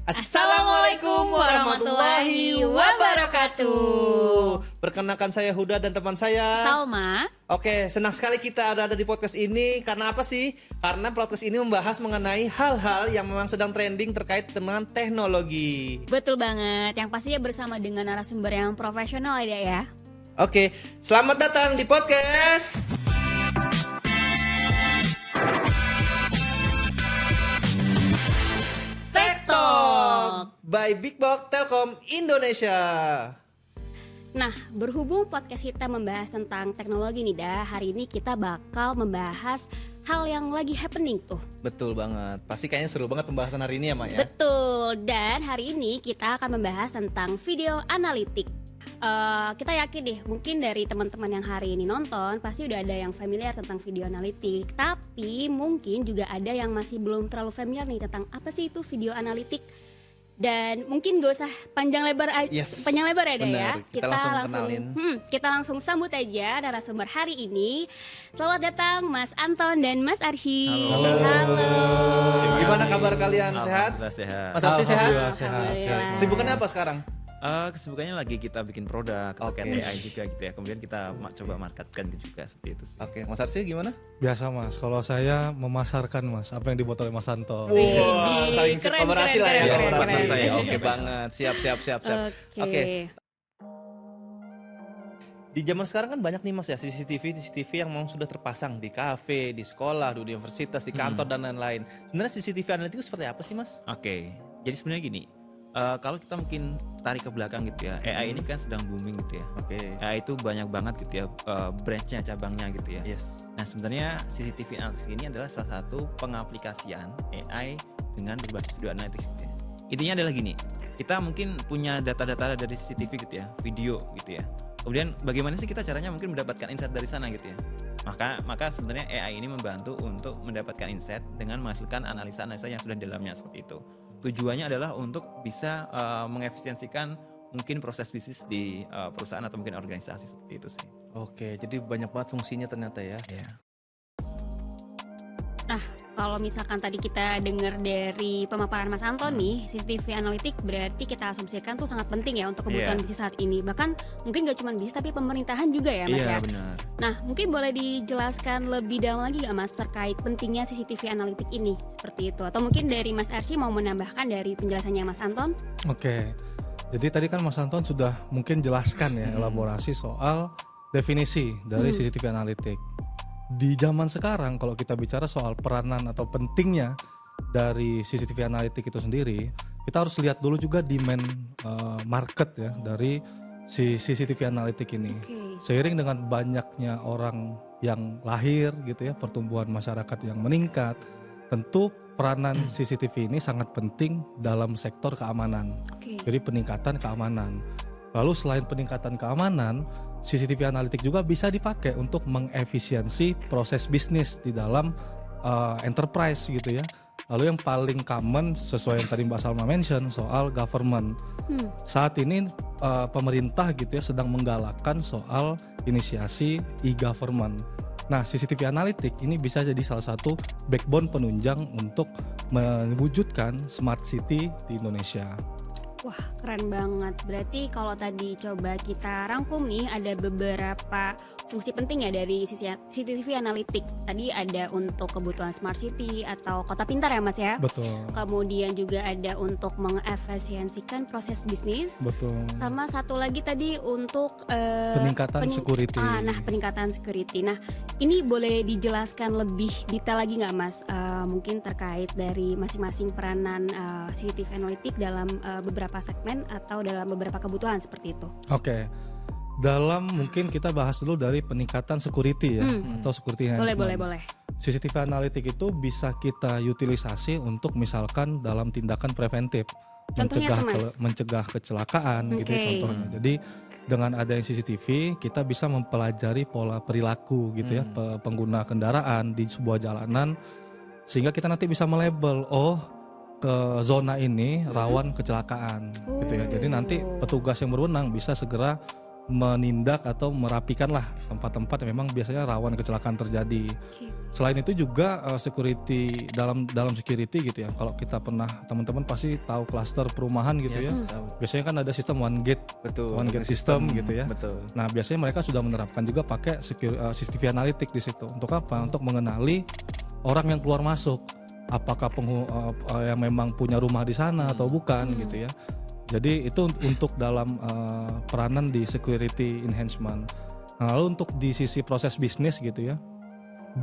Assalamualaikum warahmatullahi wabarakatuh. Perkenalkan saya Huda dan teman saya Salma. Oke, senang sekali kita ada di podcast ini. Karena apa sih? Karena podcast ini membahas mengenai hal-hal yang memang sedang trending terkait dengan teknologi. Betul banget, yang pastinya bersama dengan narasumber yang profesional ya. Oke, selamat datang di podcast Talk by Big Box Telkom Indonesia. Nah, berhubung podcast kita membahas tentang teknologi nih hari ini kita bakal membahas hal yang lagi happening tuh. Betul banget, pasti kayaknya seru banget pembahasan hari ini ya Mak ya. Betul, dan hari ini kita akan membahas tentang video analitik. Kita yakin deh, mungkin dari teman-teman yang hari ini nonton pasti udah ada yang familiar tentang video analitik. Tapi mungkin juga ada yang masih belum terlalu familiar nih tentang apa sih itu video analitik. Dan mungkin gak usah panjang lebar ya Kita langsung kenalin. Kita langsung sambut aja narasumber hari ini. Selamat datang Mas Anton dan Mas Arsy. Halo. Gimana kabar kalian? Sehat? Sehat. Mas Arsy sehat? Alhamdulillah. Kesibukannya apa sekarang? Kesibukannya lagi kita bikin produk terkait AI juga gitu ya. Kemudian kita coba marketkan juga seperti itu. Oke, Mas Arsy gimana? Biasa Mas, kalau saya memasarkan Mas apa yang dibuat oleh Mas Anton. Wah, saling kolaborasi lah ya. Keren. Oke banget, siap. Oke. Di zaman sekarang kan banyak nih Mas ya CCTV yang memang sudah terpasang di kafe, di sekolah, di universitas, di kantor dan lain-lain. Sebenarnya CCTV analitik itu seperti apa sih Mas? Oke. Jadi sebenarnya gini. Kalau kita mungkin tarik ke belakang gitu ya, AI ini kan sedang booming gitu ya. Oke. AI itu banyak banget gitu ya, branchnya, cabangnya gitu ya. Yes. Nah sebenarnya CCTV analytics ini adalah salah satu pengaplikasian AI dengan berbasis video analytics gitu ya. Intinya adalah gini, kita mungkin punya data-data dari CCTV gitu ya, video gitu ya. Kemudian bagaimana sih kita caranya mungkin mendapatkan insight dari sana gitu ya. Maka sebenarnya AI ini membantu untuk mendapatkan insight dengan menghasilkan analisa-analisa yang sudah di dalamnya seperti itu. Tujuannya adalah untuk bisa mengefisiensikan mungkin proses bisnis di perusahaan atau mungkin organisasi seperti itu sih. Oke, jadi banyak banget fungsinya ternyata ya. Nah, kalau misalkan tadi kita dengar dari pemaparan Mas Anton nih, CCTV analitik berarti kita asumsikan tuh sangat penting ya untuk kebutuhan bisnis saat ini. Bahkan mungkin gak cuma bisnis tapi pemerintahan juga ya Mas ya. Iya benar. Nah, mungkin boleh dijelaskan lebih dalam lagi gak Mas terkait pentingnya CCTV analitik ini seperti itu. Atau mungkin dari Mas Arsy mau menambahkan dari penjelasannya Mas Anton? Oke. Jadi tadi kan Mas Anton sudah mungkin jelaskan ya elaborasi soal definisi dari CCTV analitik. Di zaman sekarang kalau kita bicara soal peranan atau pentingnya dari CCTV analitik itu sendiri, kita harus lihat dulu juga demand market ya dari si CCTV analitik ini. Seiring dengan banyaknya orang yang lahir gitu ya, pertumbuhan masyarakat yang meningkat, tentu peranan CCTV ini sangat penting dalam sektor keamanan. Jadi peningkatan keamanan. Lalu selain peningkatan keamanan, CCTV analitik juga bisa dipakai untuk mengefisiensi proses bisnis di dalam enterprise gitu ya. Lalu yang paling common sesuai yang tadi Mbak Salma mention soal government. Saat ini pemerintah gitu ya sedang menggalakkan soal inisiasi e-government. Nah, CCTV analitik ini bisa jadi salah satu backbone penunjang untuk mewujudkan smart city di Indonesia. Wah, keren banget. Berarti kalau tadi coba kita rangkum nih, ada beberapa fungsi penting ya dari CCTV analitik. Tadi ada untuk kebutuhan smart city atau kota pintar ya Mas ya? Betul. Kemudian juga ada untuk mengefisiensikan proses bisnis. Betul. Sama satu lagi tadi untuk peningkatan security. Peningkatan security. Nah, ini boleh dijelaskan lebih detail lagi nggak Mas? Mungkin terkait dari masing-masing peranan CCTV analitik dalam beberapa segmen atau dalam beberapa kebutuhan seperti itu. Oke. Dalam mungkin kita bahas dulu dari peningkatan security ya atau security enhancement. Boleh. CCTV analitik itu bisa kita utilisasi untuk misalkan dalam tindakan preventif, mencegah kecelakaan gitu ya contohnya. Jadi dengan adanya CCTV kita bisa mempelajari pola perilaku gitu ya pengguna kendaraan di sebuah jalanan sehingga kita nanti bisa melabel ke zona ini rawan kecelakaan gitu ya. Jadi nanti petugas yang berwenang bisa segera menindak atau merapikan lah tempat-tempat yang memang biasanya rawan kecelakaan terjadi. Oke. Selain itu juga security dalam security gitu ya. Kalau kita pernah, teman-teman pasti tahu klaster perumahan gitu ya. tahu. Biasanya kan ada sistem one gate Betul. One gate system gitu ya. Betul. Nah, biasanya mereka sudah menerapkan juga pakai CCTV analitik di situ. Untuk apa? Untuk mengenali orang yang keluar masuk. Apakah yang memang punya rumah di sana atau bukan gitu ya. Jadi itu untuk dalam peranan di security enhancement. Nah, lalu untuk di sisi proses bisnis gitu ya.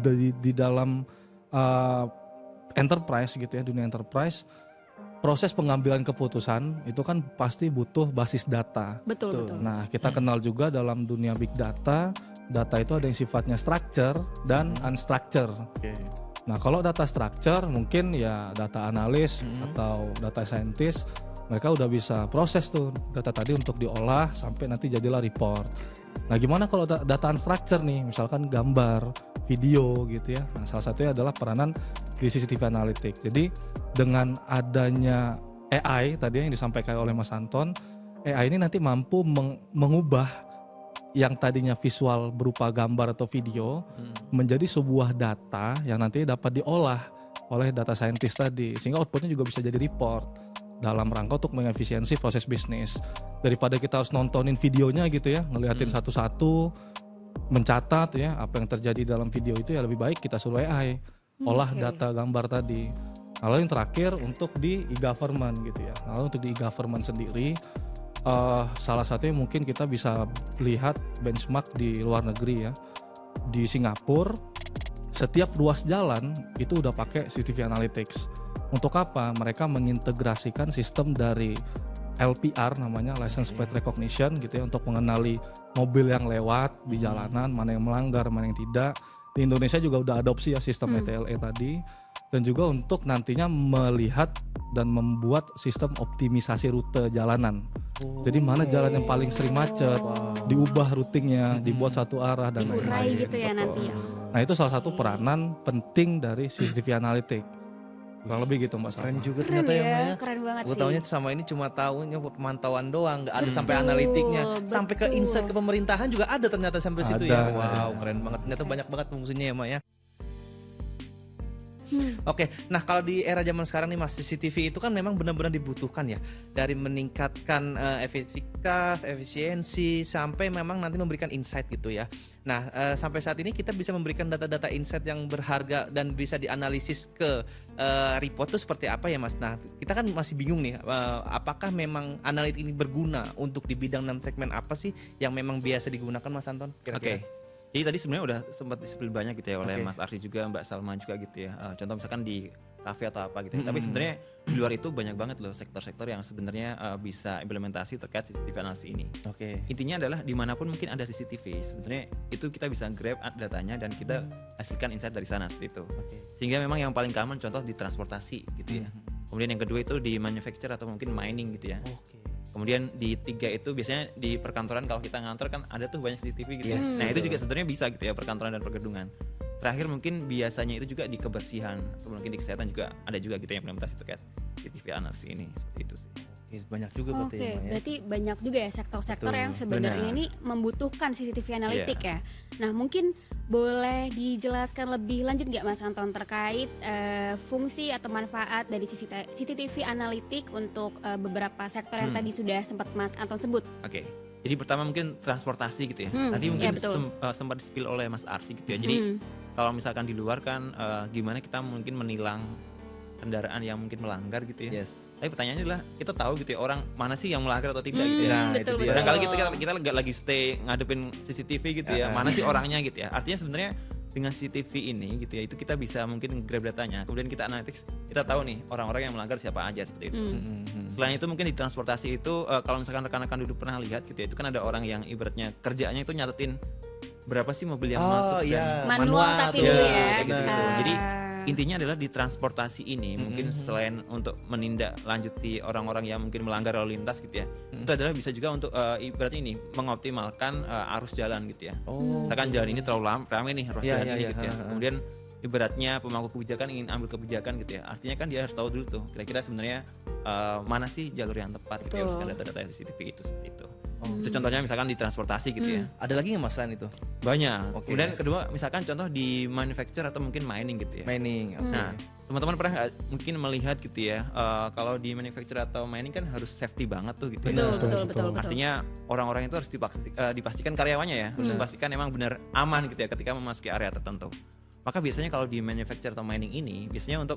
Di dalam enterprise gitu ya, dunia enterprise, proses pengambilan keputusan itu kan pasti butuh basis data. Betul. Nah, kita kenal juga dalam dunia big data, data itu ada yang sifatnya structure dan unstructured. Oke. Nah, kalau data structure mungkin ya data analis atau data scientist, mereka udah bisa proses tuh data tadi untuk diolah sampai nanti jadilah report. Nah, gimana kalau data unstructured nih, misalkan gambar, video gitu ya. Nah, salah satunya adalah peranan di CCTV Analytics. Jadi dengan adanya AI tadi yang disampaikan oleh Mas Anton, AI ini nanti mampu mengubah yang tadinya visual berupa gambar atau video menjadi sebuah data yang nanti dapat diolah oleh data scientist tadi, sehingga outputnya juga bisa jadi report dalam rangka untuk mengefisiensi proses bisnis. Daripada kita harus nontonin videonya gitu ya, ngeliatin satu-satu, mencatat ya apa yang terjadi dalam video itu, ya lebih baik kita suruh AI olah data gambar tadi. Lalu yang terakhir untuk di e-government gitu ya. Lalu untuk di e-government sendiri, salah satunya mungkin kita bisa lihat benchmark di luar negeri ya. Di Singapura, setiap ruas jalan itu udah pakai CCTV Analytics. Untuk apa? Mereka mengintegrasikan sistem dari LPR namanya License Plate Recognition gitu ya, untuk mengenali mobil yang lewat di jalanan, mana yang melanggar, mana yang tidak. Di Indonesia juga udah adopsi ya sistem ETLE tadi, dan juga untuk nantinya melihat dan membuat sistem optimisasi rute jalanan. Jadi mana jalan yang paling sering macet, diubah routingnya, dibuat satu arah dan Diurai lain-lain. gitu ya Betul. nanti ya. Nah, itu salah satu peranan penting dari CCTV Analytics. Kurang lebih gitu Mbak Salma. Keren juga Keren ternyata ya, Mbak ya, ya. keren banget Gue sih. taunya sama ini cuma tahunya pemantauan doang, nggak ada sampai Betul, analitiknya, sampai ke betul. insight ke pemerintahan juga ada ternyata sampai situ Ada. ya. Wow, keren banget. Ternyata banyak banget fungsinya ya, Mak ya. Oke, nah kalau di era zaman sekarang nih Mas, CCTV itu kan memang benar-benar dibutuhkan ya, dari meningkatkan efektivitas, efisiensi, sampai memang nanti memberikan insight gitu ya. Nah, sampai saat ini kita bisa memberikan data-data insight yang berharga dan bisa dianalisis ke report itu seperti apa ya Mas? Nah, kita kan masih bingung nih, apakah memang analitik ini berguna untuk di bidang dan segmen apa sih yang memang biasa digunakan Mas Anton? Kira-kira? Oke. Jadi tadi sebenarnya udah sempat disebut banyak gitu ya oleh Oke. Mas Arsy juga, Mbak Salma juga gitu ya. Contoh misalkan di kafe atau apa gitu ya. Tapi sebenarnya di luar itu banyak banget loh sektor-sektor yang sebenarnya bisa implementasi terkait CCTV analisis ini. Oke. Intinya adalah dimanapun mungkin ada CCTV, sebenarnya itu kita bisa grab datanya dan kita hasilkan insight dari sana seperti itu. Oke. Sehingga memang yang paling common contoh di transportasi gitu ya. Kemudian yang kedua itu di manufacture atau mungkin mining gitu ya. Oke. Kemudian di tiga itu biasanya di perkantoran, kalau kita ngantor kan ada tuh banyak CCTV gitu. Yes, Nah itu betul. juga sebenarnya bisa gitu ya, perkantoran dan pergedungan. Terakhir mungkin biasanya itu juga di kebersihan atau mungkin di kesehatan juga ada juga gitu yang implementasi terkait CCTV analisis ini, seperti itu sih. Oke, banyak juga berarti Oke, ya, Mak ya. berarti banyak juga ya sektor-sektor Betul, yang sebenarnya benar. ini membutuhkan CCTV analitik ya. Nah, mungkin boleh dijelaskan lebih lanjut nggak Mas Anton terkait fungsi atau manfaat dari CCTV analitik untuk beberapa sektor yang tadi sudah sempat Mas Anton sebut? Oke. Jadi pertama mungkin transportasi gitu ya. Hmm, Tadi iya, mungkin betul. sempat di-spill oleh Mas Arsy gitu ya. Jadi kalau misalkan di luar kan gimana kita mungkin menilang kendaraan yang mungkin melanggar gitu ya. Yes. Tapi pertanyaannya adalah kita tahu gitu ya orang mana sih yang melanggar atau tidak gitu ya. Nah, betul, itu dia. betul. Barangkali kita nggak lagi stay ngadepin CCTV gitu ya. Mana sih orangnya gitu ya. Artinya sebenarnya dengan CCTV ini gitu ya, itu kita bisa mungkin grab datanya. Kemudian kita analytics, kita tahu nih orang-orang yang melanggar siapa aja seperti itu. Selain itu mungkin di transportasi itu kalau misalkan rekan-rekan dulu pernah lihat gitu ya, itu kan ada orang yang ibaratnya kerjaannya itu nyatetin berapa sih mobil yang masuk iya. dan Manual tapi tuh. dulu Ya, ya. kayak gitu-gitu. Ah. Jadi intinya adalah di transportasi ini mungkin selain untuk menindaklanjuti orang-orang yang mungkin melanggar lalu lintas gitu ya, itu adalah bisa juga untuk ibaratnya ini mengoptimalkan arus jalan gitu ya. Oh. Misalkan jalan ini terlalu ramai nih ruas Iya, jalan iya, ini iya. gitu ya. Kemudian ibaratnya pemangku kebijakan ingin ambil kebijakan gitu ya. Artinya kan dia harus tahu dulu tuh kira-kira sebenarnya mana sih jalur yang tepat gitu ya, Betul. berdasarkan data-data CCTV itu seperti itu. Itu contohnya misalkan di transportasi gitu ya. Ada lagi nggak Mas selain itu? Banyak. Oke. Kemudian kedua misalkan contoh di manufacture atau mungkin mining gitu ya. Mining. Nah, teman-teman pernah nggak mungkin melihat gitu ya, kalau di manufacture atau mining kan harus safety banget tuh gitu ya. Betul. Artinya orang-orang itu harus dipastikan karyawannya ya, harus dipastikan emang benar aman gitu ya ketika memasuki area tertentu. Maka biasanya kalau di manufacture atau mining ini biasanya untuk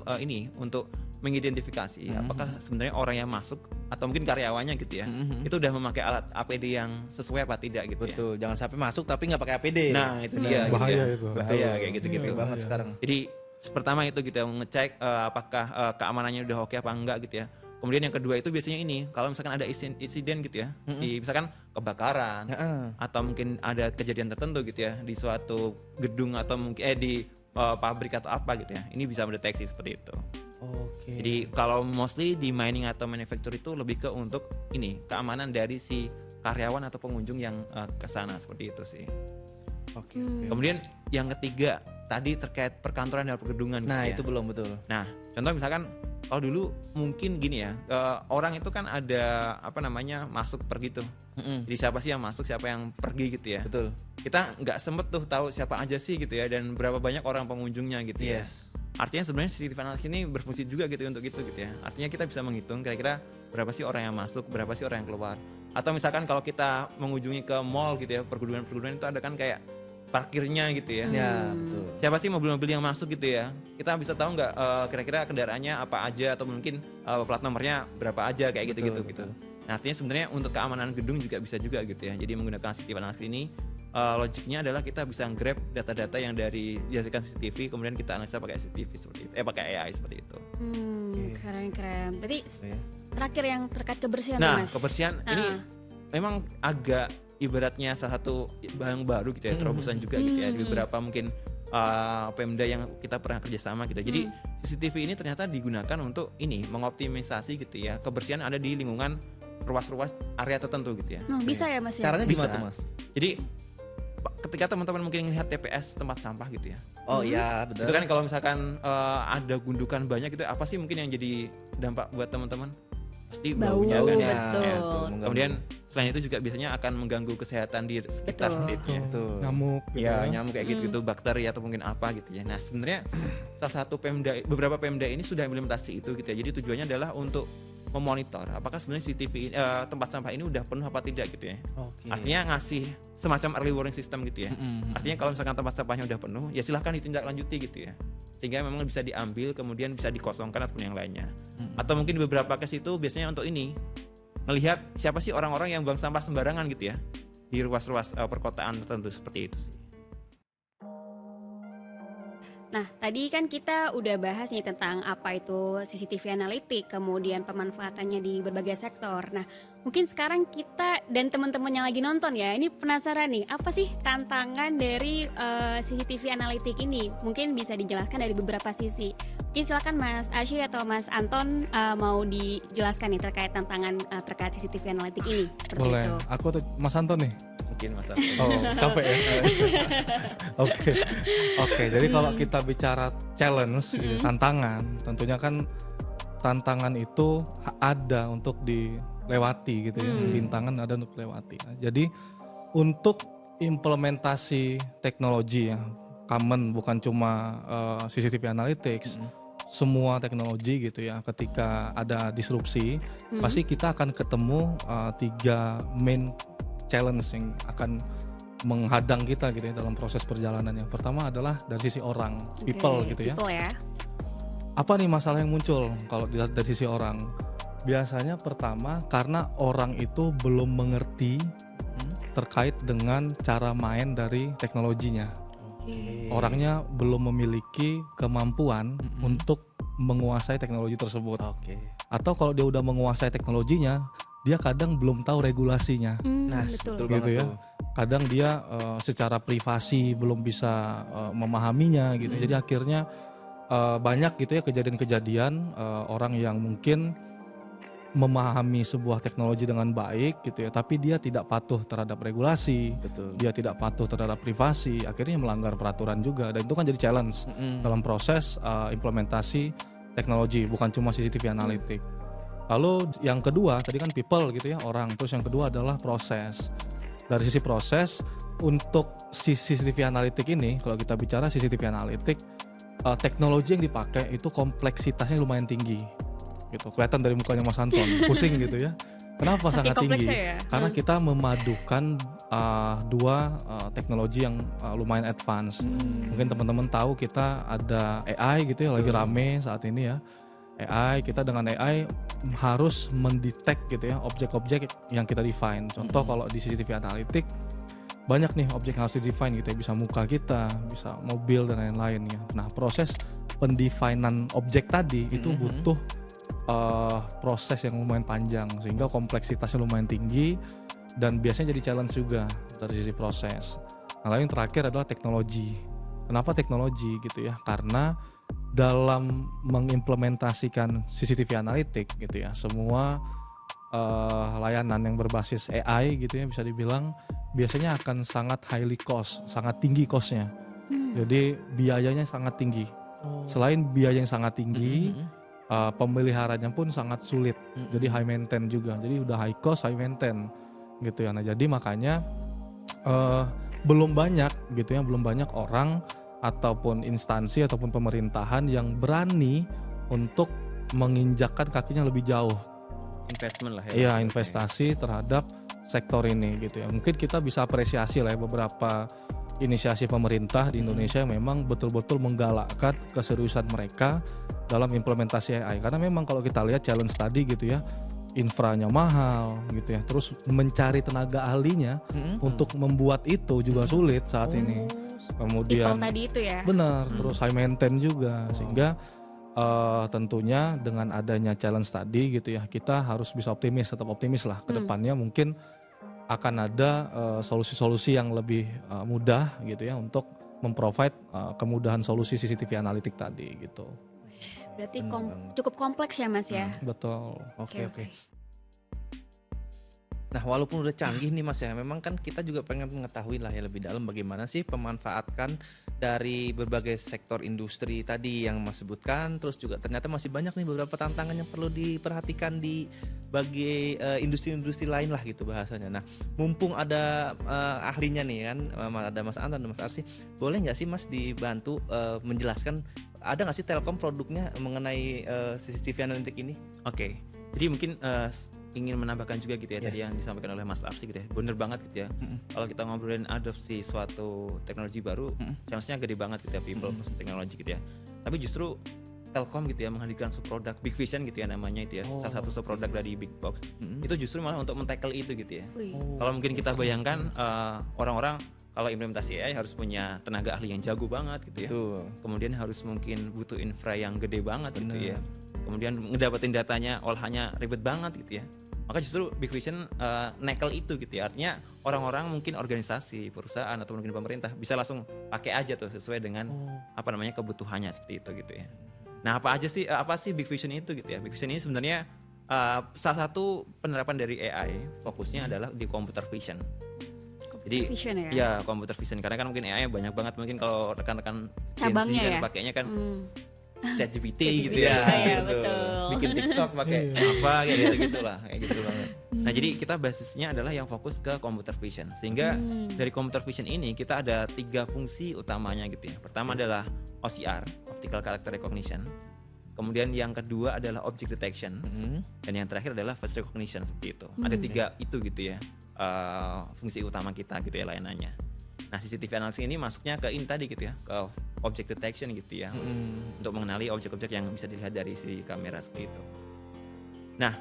untuk mengidentifikasi apakah sebenarnya orang yang masuk atau mungkin karyawannya gitu ya, itu udah memakai alat APD yang sesuai apa tidak gitu ya. Betul, jangan sampai masuk tapi nggak pakai APD. Nah, itu dia bahaya gitu ya. itu. Betul kayak gitu-gitu. Ngeri banget sekarang. Jadi pertama itu gitu ya, ngecek apakah keamanannya udah oke apa enggak gitu ya. Kemudian yang kedua itu biasanya ini, kalau misalkan ada insiden gitu ya, di misalkan kebakaran atau mungkin ada kejadian tertentu gitu ya di suatu gedung atau mungkin di pabrik atau apa gitu ya, ini bisa mendeteksi seperti itu. Oke. Jadi kalau mostly di mining atau manufacture itu lebih ke untuk ini keamanan dari si karyawan atau pengunjung yang ke sana seperti itu sih. Oke. Kemudian yang ketiga tadi terkait perkantoran dan pergedungan. Nah, gitu itu ya. belum betul. Nah, contoh misalkan kalau dulu mungkin gini ya, orang itu kan ada masuk pergi tuh. Jadi siapa sih yang masuk, siapa yang pergi gitu ya. Betul. Kita nggak sempet tuh tahu siapa aja sih gitu ya dan berapa banyak orang pengunjungnya gitu ya. Artinya sebenarnya CCTV analysis ini berfungsi juga gitu untuk itu gitu ya. Artinya kita bisa menghitung kira-kira berapa sih orang yang masuk, berapa sih orang yang keluar. Atau misalkan kalau kita mengunjungi ke mall gitu ya, perguruan-perguruan itu ada kan kayak parkirnya gitu ya. Ya, betul. Siapa sih mobil-mobil yang masuk gitu ya? Kita bisa tahu nggak kira-kira kendaraannya apa aja atau mungkin plat nomornya berapa aja kayak gitu-gitu gitu. Nah, artinya sebenarnya untuk keamanan gedung juga bisa juga gitu ya. Jadi menggunakan CCTV analysis ini logiknya adalah kita bisa grab data-data yang dari dihasilkan CCTV kemudian kita analisa pakai CCTV seperti itu. Pakai AI seperti itu. Keren. Berarti terakhir yang terkait kebersihan Nah, Mas. kebersihan ini memang agak ibaratnya salah satu barang baru gitu ya, terobosan juga gitu ya. Di beberapa mungkin Pemda yang kita pernah kerjasama gitu. Jadi CCTV ini ternyata digunakan untuk ini mengoptimisasi gitu ya kebersihan ada di lingkungan ruas-ruas area tertentu gitu ya. Bisa ya Mas ya? Caranya Bisa. gimana tuh Mas? Jadi ketika teman-teman mungkin melihat TPS tempat sampah gitu ya, Oh iya, betul. itu kan kalau misalkan ada gundukan banyak gitu, apa sih mungkin yang jadi dampak buat teman-teman? Pasti Bau, baunya kan ya. betul. Ya. Mengganggu. Kemudian selain itu juga biasanya akan mengganggu kesehatan di sekitar Betul. seperti itu ya. Betul. Nyamuk gitu Ya, nyamuk kayak gitu-gitu, bakteri atau mungkin apa gitu ya. Nah, sebenarnya salah satu beberapa Pemda ini sudah implementasi itu gitu ya. Jadi tujuannya adalah untuk memonitor apakah sebenarnya CCTV tempat sampah ini udah penuh apa tidak gitu ya. Oke. Artinya ngasih semacam early warning system gitu ya. Artinya kalau misalkan tempat sampahnya udah penuh, ya silahkan ditindaklanjuti gitu ya. Sehingga memang bisa diambil kemudian bisa dikosongkan ataupun yang lainnya. Atau mungkin beberapa case itu biasanya untuk ini melihat siapa sih orang-orang yang buang sampah sembarangan gitu ya di ruas-ruas perkotaan tertentu seperti itu sih. Nah, tadi kan kita udah bahas nih tentang apa itu CCTV analitik, kemudian pemanfaatannya di berbagai sektor. Nah, mungkin sekarang kita dan teman-teman yang lagi nonton ya, ini penasaran nih, apa sih tantangan dari CCTV analitik ini? Mungkin bisa dijelaskan dari beberapa sisi. Mungkin silakan Mas Ashi atau Mas Anton mau dijelaskan nih terkait tantangan terkait CCTV analitik ini. Seperti Boleh. itu. Aku atau Mas Anton nih? Mungkin masa. Oh, capek ya. Oke. Jadi kalau kita bicara challenge, gitu, tantangan, tentunya kan tantangan itu ada untuk dilewati gitu ya. Rintangan ada untuk dilewati. Nah, jadi untuk implementasi teknologi ya, common bukan cuma CCTV analytics, semua teknologi gitu ya. Ketika ada disrupsi, pasti kita akan ketemu 3 main challenge yang akan menghadang kita gitu ya dalam proses perjalanan. Yang pertama adalah dari sisi orang, people gitu ya. People ya. Apa nih masalah yang muncul kalau dilihat dari sisi orang? Biasanya pertama karena orang itu belum mengerti terkait dengan cara main dari teknologinya. Orangnya belum memiliki kemampuan untuk menguasai teknologi tersebut. Atau kalau dia udah menguasai teknologinya, dia kadang belum tahu regulasinya. Nah, betul. betul Gitu banget ya. tuh. Kadang dia secara privasi belum bisa memahaminya gitu. Jadi akhirnya banyak gitu ya kejadian-kejadian orang yang mungkin memahami sebuah teknologi dengan baik gitu ya, tapi dia tidak patuh terhadap regulasi. Betul. Dia tidak patuh terhadap privasi, akhirnya melanggar peraturan juga, dan itu kan jadi challenge dalam proses implementasi teknologi, bukan cuma CCTV analitik. Lalu yang kedua tadi kan people gitu ya, orang. Terus yang kedua adalah proses. Dari sisi proses, untuk CCTV analitik ini, kalau kita bicara CCTV analitik, teknologi yang dipakai itu kompleksitasnya lumayan tinggi gitu. Kelihatan dari mukanya Mas Anton, pusing gitu ya. Kenapa sangat tinggi? Ya? Karena kita memadukan dua teknologi yang lumayan advance. Mungkin teman-teman tahu kita ada AI gitu ya, lagi rame saat ini ya. AI, kita dengan AI harus mendetek gitu ya objek-objek yang kita define. Contoh kalau di CCTV analitik banyak nih objek yang harus di-define gitu ya, bisa muka kita, bisa mobil dan lain-lain ya. Nah, proses pendefinan objek tadi itu butuh proses yang lumayan panjang sehingga kompleksitasnya lumayan tinggi dan biasanya jadi challenge juga dari sisi proses. Nah, lalu yang terakhir adalah teknologi. Kenapa teknologi gitu ya? Karena dalam mengimplementasikan CCTV analitik gitu ya, semua layanan yang berbasis AI gitu ya, bisa dibilang biasanya akan sangat highly cost, sangat tinggi costnya. Jadi biayanya sangat tinggi. Selain biaya yang sangat tinggi, pemeliharaannya pun sangat sulit. Jadi high maintain juga. Jadi udah high cost, high maintain gitu ya. Nah, jadi makanya belum banyak gitu ya, belum banyak orang ataupun instansi ataupun pemerintahan yang berani untuk menginjakkan kakinya lebih jauh. Investment lah ya. Iya, investasi terhadap sektor ini gitu ya. Mungkin kita bisa apresiasi lah ya beberapa inisiasi pemerintah di Indonesia yang memang betul-betul menggalakkan keseriusan mereka dalam implementasi AI. Karena memang kalau kita lihat challenge tadi gitu ya, infranya mahal gitu ya. Terus mencari tenaga ahlinya untuk membuat itu juga sulit saat ini. Kemudian tadi itu ya. Benar, terus high maintain juga sehingga tentunya dengan adanya challenge tadi gitu ya, kita harus bisa tetap optimis lah ke depannya. Mungkin akan ada solusi-solusi yang lebih mudah gitu ya untuk memprovide kemudahan solusi CCTV analitik tadi gitu. Berarti cukup kompleks ya Mas ya. Betul. Oke. Nah, walaupun udah canggih nih Mas ya, memang kan kita juga pengen mengetahui lah ya lebih dalam bagaimana sih pemanfaatkan dari berbagai sektor industri tadi yang Mas sebutkan. Terus juga ternyata masih banyak nih beberapa tantangan yang perlu diperhatikan di bagi industri-industri lain lah gitu bahasanya. Nah, mumpung ada ahlinya nih kan, ada Mas Anton dan Mas Arsy, boleh nggak sih Mas dibantu menjelaskan ada nggak sih Telkom produknya mengenai CCTV analitik ini? Oke. Jadi mungkin ingin menambahkan juga gitu ya, tadi yang disampaikan oleh Mas Arsy gitu ya, bener banget gitu ya. Kalau kita ngobrolin adopsi suatu teknologi baru, challenge-nya gede banget gitu ya, people versus teknologi gitu ya. Tapi justru Telkom gitu ya menghadirkan subproduk Big Vision gitu ya namanya itu ya, salah satu subproduk dari Big Box. Itu justru malah untuk men-tackle itu gitu ya. Kalau mungkin kita bayangkan orang-orang kalau implementasi AI harus punya tenaga ahli yang jago banget gitu ya. Kemudian harus mungkin butuh infra yang gede banget gitu ya. Kemudian ngedapetin datanya olahannya ribet banget gitu ya. Maka justru Big Vision nekel itu gitu ya. Artinya orang-orang mungkin organisasi, perusahaan atau mungkin pemerintah bisa langsung pakai aja tuh sesuai dengan kebutuhannya seperti itu gitu ya. Nah, apa sih Big Vision itu gitu ya? Big Vision ini sebenarnya salah satu penerapan dari AI, fokusnya adalah di computer vision. Jadi vision ya? Ya computer vision, karena kan mungkin AI banyak banget, mungkin kalau rekan-rekan Gen Z kan pakainya kan ChatGPT gitu ya, gitu. Bikin TikTok pakai apa kayak gitu lah, kayak gitu banget. Nah, jadi kita basisnya adalah yang fokus ke computer vision, sehingga dari computer vision ini kita ada 3 fungsi utamanya gitu ya. Pertama adalah OCR, Optical Character Recognition. Kemudian yang kedua adalah object detection, dan yang terakhir adalah face recognition seperti itu. Ada 3 itu gitu ya, fungsi utama kita gitu ya layanannya. Nah, CCTV analysis ini masuknya ke ini tadi gitu ya, ke object detection gitu ya, untuk mengenali objek-objek yang bisa dilihat dari si kamera seperti itu. Nah,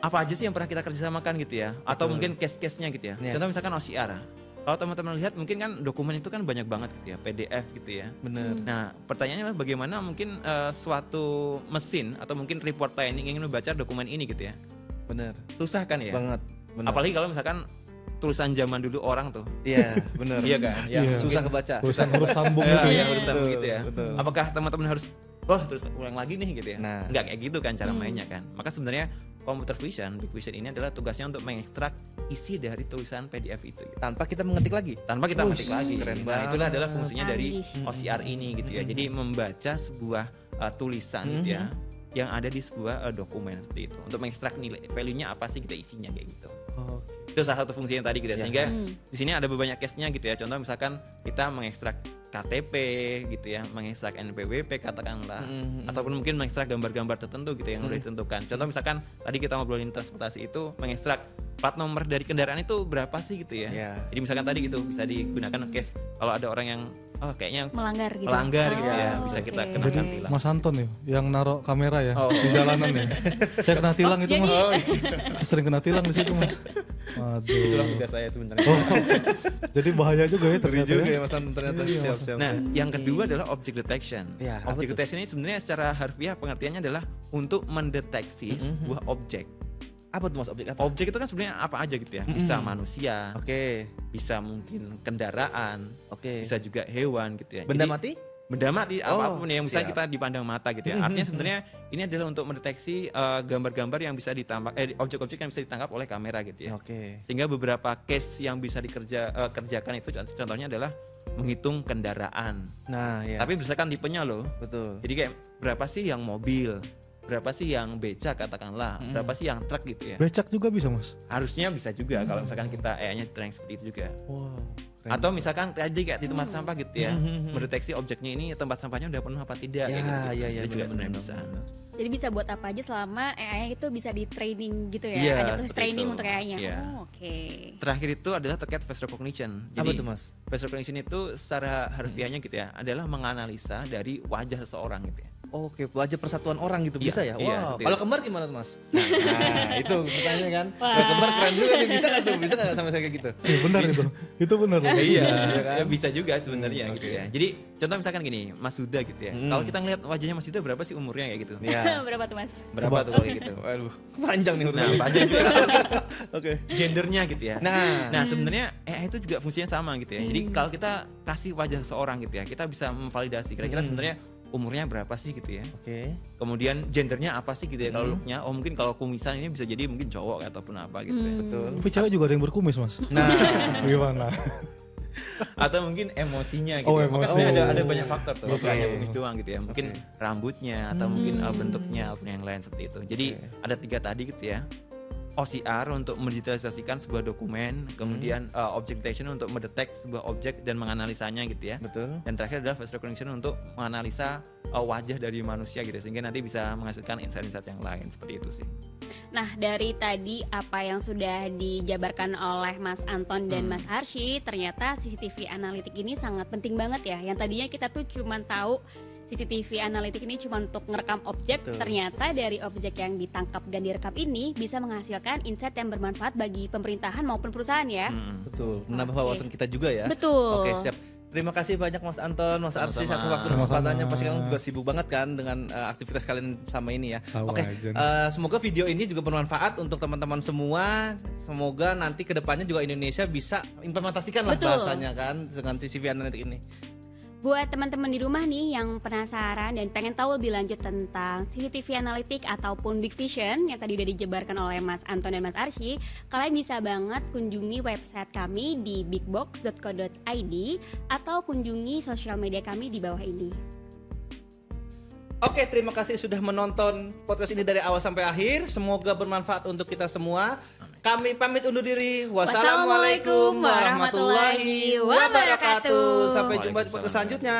apa aja sih yang pernah kita kerjasamakan gitu ya, atau mungkin case-case-nya gitu ya. Contoh misalkan OCR. Kalau teman-teman lihat mungkin kan dokumen itu kan banyak banget gitu ya, PDF gitu ya. Bener. Nah, pertanyaannya adalah bagaimana mungkin suatu mesin atau mungkin report lain ingin membaca dokumen ini gitu ya. Bener. Susah kan ya? Banget. Bener. Apalagi kalau misalkan tulisan zaman dulu orang tuh. Iya, bener. Iya kan? Ya, susah kebaca. Tulisan huruf sambung gitu gitu ya. ya. Huruf sambung gitu ya. Betul. Apakah teman-teman harus terus ulang lagi nih gitu ya? Nah. Nggak kayak gitu kan cara mainnya kan. Maka sebenarnya computer vision, Big Vision ini adalah tugasnya untuk mengekstrak isi dari tulisan PDF itu gitu. Tanpa kita mengetik lagi. Tanpa kita mengetik lagi. Keren Nah, banget. itulah adalah fungsinya dari OCR ini gitu ya. Jadi membaca sebuah tulisan gitu ya yang ada di sebuah dokumen seperti itu. Untuk mengekstrak nilai value-nya apa sih, kita isinya kayak gitu. Oke. Itu salah satu fungsinya tadi gitu ya. Ya. Sehingga di sini ada banyak case-nya gitu ya. Contoh misalkan kita mengekstrak KTP gitu ya, mengekstrak NPWP katakanlah, ataupun mungkin mengekstrak gambar-gambar tertentu gitu yang udah ditentukan. Contoh misalkan tadi kita ngobrolin transportasi itu mengekstrak plat nomor dari kendaraan itu berapa sih gitu ya. Ya. Jadi misalkan tadi gitu bisa digunakan case kalau ada orang yang kayaknya Melanggar gitu. melanggar gitu ya, Oh, bisa kita oke. kenakan tilang. Mas Anton nih yang naruh kamera ya Oh. di jalanan ya. Saya kena tilang itu jadi- Mas. Saya sering kena tilang di situ Mas. Itulah Waduh. tugas saya sebenarnya. Oh, jadi bahaya juga ya ternyata juga ya. ya Mas Anton ternyata. Iya, Siap, Mas. siap. Nah, yang kedua adalah object detection. Ya, apa Object tuh? detection ini sebenarnya secara harfiah pengertiannya adalah untuk mendeteksi sebuah objek. Apa tuh Mas objek apa? Objek itu kan sebenarnya apa aja gitu ya. Bisa manusia, Oke. bisa mungkin kendaraan, Oke. bisa juga hewan gitu ya. Benda Jadi, mati? benda mati apapun yang bisa siap. kita dipandang mata gitu ya. Artinya sebenarnya ini adalah untuk mendeteksi gambar-gambar yang bisa ditambah objek-objek yang bisa ditangkap oleh kamera gitu ya. Oke. Sehingga beberapa case yang bisa kerjakan itu contohnya adalah menghitung kendaraan. Nah, ya. Tapi berdasarkan tipenya loh. betul. Jadi kayak berapa sih yang mobil, berapa sih yang becak katakanlah, berapa sih yang truk gitu ya. Becak juga bisa Mas. Harusnya bisa juga kalau misalkan kita AI-nya train seperti itu juga. Wow. Atau misalkan tadi kayak di tempat sampah gitu ya, mendeteksi objeknya ini tempat sampahnya udah penuh apa tidak Ya, kayak gitu. ya, ya, Itu juga benar, sebenarnya benar, bisa. benar. Jadi bisa buat apa aja selama AI itu bisa di training gitu ya. Iya, Ada proses seperti training itu. untuk AI-nya. Iya. Oh, oke. Terakhir itu adalah terkait face recognition. Apa tuh Mas? Face recognition itu secara harfiahnya gitu ya, adalah menganalisa dari wajah seseorang gitu ya. Oke, wajah persatuan orang gitu Iya, bisa ya? iya, Wow. seperti Kalau itu. kembar gimana tuh Mas? Nah, itu pertanyaannya kan. Kalau kembar keren juga nih. Bisa nggak tuh? Bisa nggak sama saya kayak gitu? Iya benar itu. Itu benar loh. Iya, kan? ya bisa juga sebenarnya gitu ya. Jadi contoh misalkan gini, Mas Huda gitu ya. Kalau kita ngeliat wajahnya Mas Huda berapa sih umurnya kayak gitu? Iya. Berapa tuh Mas? Berapa tuh kayak gitu? Waduh, panjang nih Nah, urutannya. panjang juga. Oke. Gendernya gitu ya. Nah. Sebenarnya AI itu juga fungsinya sama gitu ya. Jadi kalau kita kasih wajah seseorang gitu ya, kita bisa memvalidasi kira-kira sebenarnya umurnya berapa sih gitu ya. Oke. Kemudian gendernya apa sih gitu ya kalau looknya. Oh mungkin kalau kumisan ini bisa jadi mungkin cowok ataupun apa gitu ya. Betul. Tapi cewek juga ada yang berkumis Mas. Nah, Gimana? Atau mungkin emosinya gitu. Oh, ya. Maka emosi. sebenarnya ada Oh. banyak faktor tuh. Oke. Bukan hanya kumis doang gitu ya. Mungkin rambutnya atau mungkin bentuknya ataupun yang lain seperti itu. Jadi ada 3 tadi gitu ya. OCR untuk mendigitalisasikan sebuah dokumen, kemudian object detection untuk mendetek sebuah objek dan menganalisanya gitu ya. betul. Dan terakhir adalah face recognition untuk menganalisa wajah dari manusia gitu sehingga nanti bisa menghasilkan insight-insight yang lain seperti itu sih. Nah, dari tadi apa yang sudah dijabarkan oleh Mas Anton dan Mas Harshy, ternyata CCTV analitik ini sangat penting banget ya. Yang tadinya kita tuh cuma tahu CCTV analitik ini cuma untuk ngerekam objek, Betul. ternyata dari objek yang ditangkap dan direkam ini bisa menghasilkan insight yang bermanfaat bagi pemerintahan maupun perusahaan ya. Betul. Menambah Oke. wawasan kita juga ya. Betul. Oke, siap. Terima kasih banyak Mas Anton, Mas Arsy Sama-sama. satu waktu Sama-sama. kesempatannya. Pasti kamu juga sibuk banget kan dengan aktivitas kalian sama ini ya. Tahu Oke, aja nih. semoga video ini juga bermanfaat untuk teman-teman semua. Semoga nanti kedepannya juga Indonesia bisa implementasikan lah Betul. bahasanya kan dengan CCTV analitik ini. Buat teman-teman di rumah nih yang penasaran dan pengen tahu lebih lanjut tentang CCTV analitik ataupun Big Vision yang tadi udah dijabarkan oleh Mas Anton dan Mas Arsy, kalian bisa banget kunjungi website kami di bigbox.co.id atau kunjungi sosial media kami di bawah ini. Oke, terima kasih sudah menonton podcast ini dari awal sampai akhir. Semoga bermanfaat untuk kita semua. Kami pamit undur diri. Wassalamualaikum warahmatullahi wabarakatuh. Sampai jumpa di podcast selanjutnya.